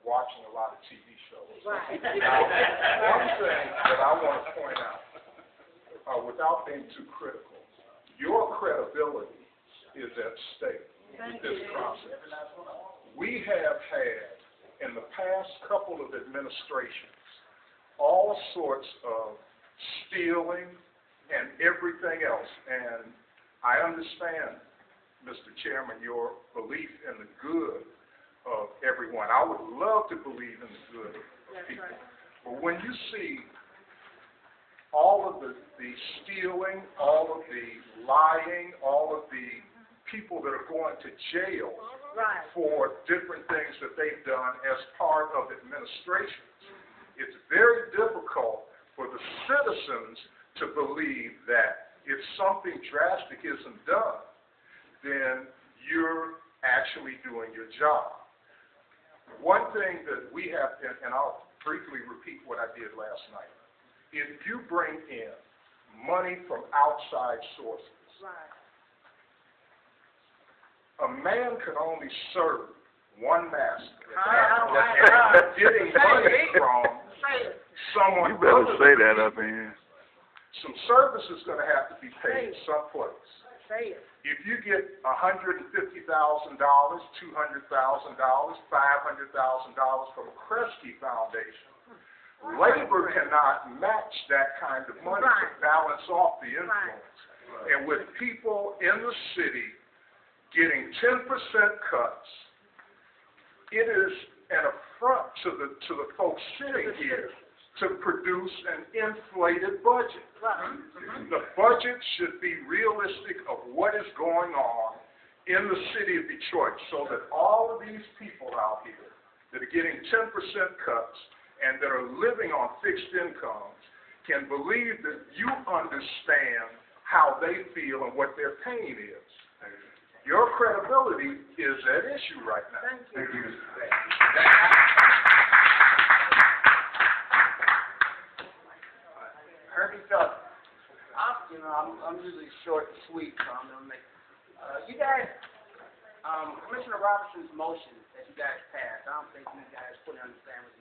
watching a lot of TV shows. Right. Now, one thing that I want to point out, without being too critical, your credibility is at stake with this process. We have had, in the past couple of administrations, all sorts of stealing and everything else. And I understand, Mr. Chairman, your belief in the good of everyone. I would love to believe in the good of people. Right. But when you see all of the stealing, all of the lying, all of the people that are going to jail right. for different things that they've done as part of administrations, it's very difficult for the citizens to believe that if something drastic isn't done, then you're actually doing your job. One thing that we have, and I'll briefly repeat what I did last night, if you bring in money from outside sources, right. a man can only serve one master. Getting money from someone. You better say that up in here. Some service is going to have to be paid someplace. Say it. If you get $150,000, $200,000, $500,000 from a Kresge Foundation, labor cannot match that kind of money to balance off the influence. And with people in the city getting 10% cuts, it is an affront to the folks sitting here to produce an inflated budget. The budget should be realistic of what is going on in the city of Detroit so that all of these people out here that are getting 10% cuts and that are living on fixed incomes can believe that you understand how they feel and what their pain is. Your credibility is at issue right now. Thank you. Herbie Phillips. I'm usually short and sweet, so I'm going to make you guys, Commissioner Robertson's motion that you guys passed, I don't think you guys fully understand what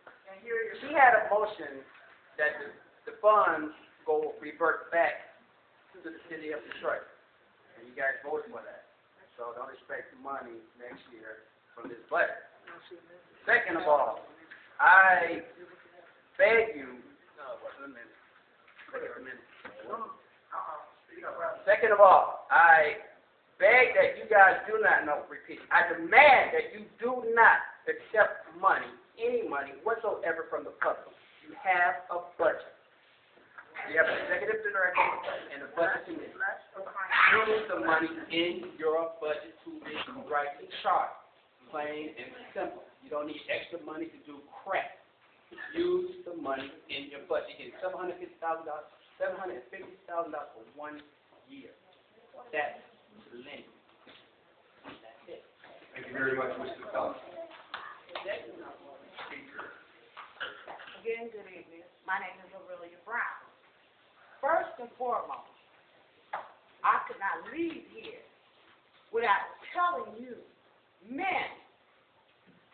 he had a motion that the funds revert back to the city of Detroit, and you guys voted for that. So don't expect money next year from this budget. Second of all, I beg you, Second of all, I beg that you guys do not I demand that you do not accept money, any money whatsoever from the public. You have a budget. You have an executive director and a budget committee. Use the money in your budget to be rightly charged. Plain and simple. You don't need extra money to do crap. Use the money in your budget. You get $750,000 for 1 year. That's lending. That's it. Thank you very much, Mr. Phillips. Again, good evening. My name is Aurelia Brown. First and foremost, I could not leave here without telling you, men,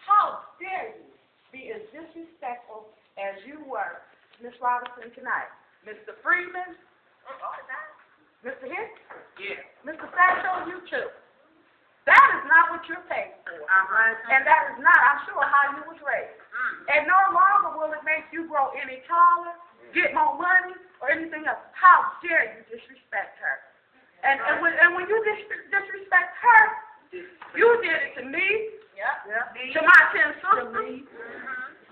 how dare you be as disrespectful as you were, Ms. Robinson, tonight. Mr. Freeman, Mr. Hicks, Mr. Satchel, you too. That is not what you're paid for. And that is not, I'm sure, how you was raised. And no longer will it make you grow any taller, get more money, or anything else. How dare you disrespect her? And when you disrespect her, you did it to me, to my 10 sisters,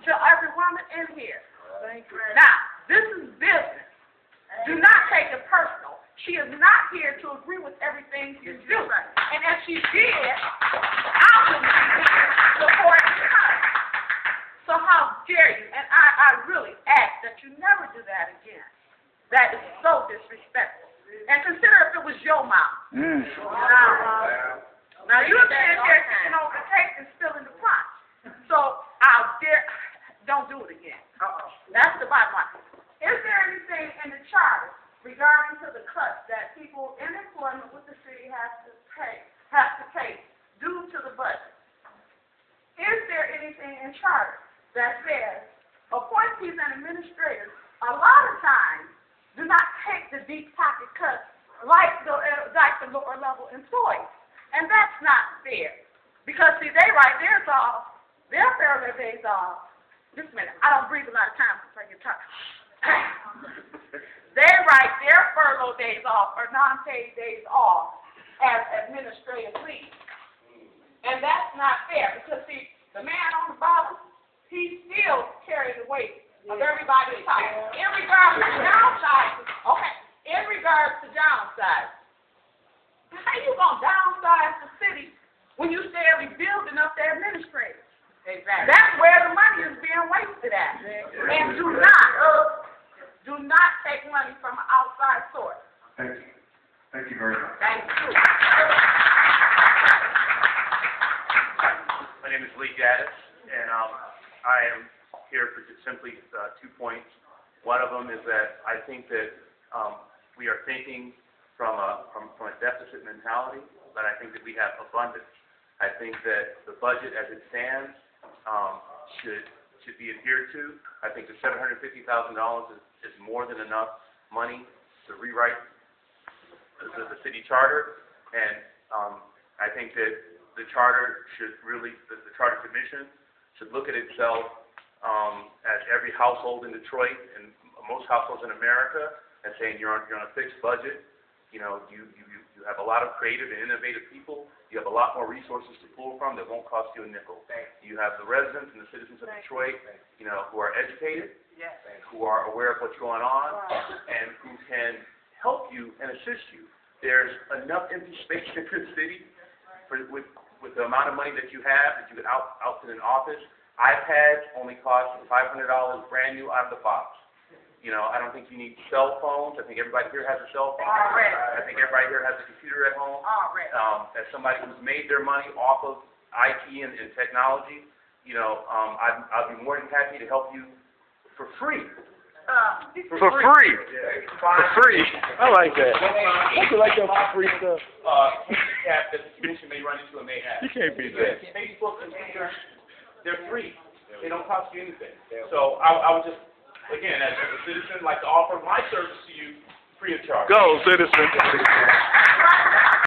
to every woman in here. Now, this is business. Do not take it personal. She is not here to agree with everything you do. And if she did, I wouldn't be here supporting her. So how dare you? And I really ask that you never do that again. That is so disrespectful. And consider if it was your mom. Now you're sitting there taking over the cake and spilling the pot. So I dare, don't do it again. That's the bottom line. Is there anything in the charter regarding to the cuts that people in employment with the city have to take due to the budget? Is there anything in charter that says appointees and administrators a lot of times do not take the deep pocket cuts like the lower level employees. And that's not fair. Because see, they write theirs off, their furlough days off. Just a minute, I don't breathe a lot of time since I get tired. They write their furlough days off or non-paid days off as administrative leave. And that's not fair because see, the man on the bottom, he still carries the weight of everybody's time. In regards to downsizing, okay, in regards to downsizing, how you gonna downsize the city when you say rebuilding up their administrators? Exactly. That's where the money is being wasted at. And do not take money from an outside source. Thank you. Thank you very much. Thank you. My name is Lee Gaddis, and I am here for just simply 2 points. One of them is that I think that we are thinking from a deficit mentality, but I think that we have abundance. I think that the budget as it stands should be adhered to. I think the $750,000 is more than enough money to rewrite the city charter, and I think that the charter should really, the charter commission should look at itself as every household in Detroit and most households in America and saying you're on a fixed budget. You know, you have a lot of creative and innovative people. You have a lot more resources to pull from that won't cost you a nickel. You have the residents and the citizens of Detroit, you know, who are educated, who are aware of what's going on, and who can help you and assist you. There's enough empty space in the city with the amount of money that you have that you could outfit an office. iPads only cost $500 brand new out of the box. You know, I don't think you need cell phones. I think everybody here has a cell phone. I think everybody here has a computer at home. As somebody who's made their money off of IT and technology, you know, I'd be more than happy to help you for free. For free? For free. I like that. I feel like that free stuff. Handicap that the commission may run into and may have. You can't beat that. Facebook and Twitter, they're free. They don't cost you anything. So I would just, again, as a citizen, like to offer my service to you free of charge. Go, citizen.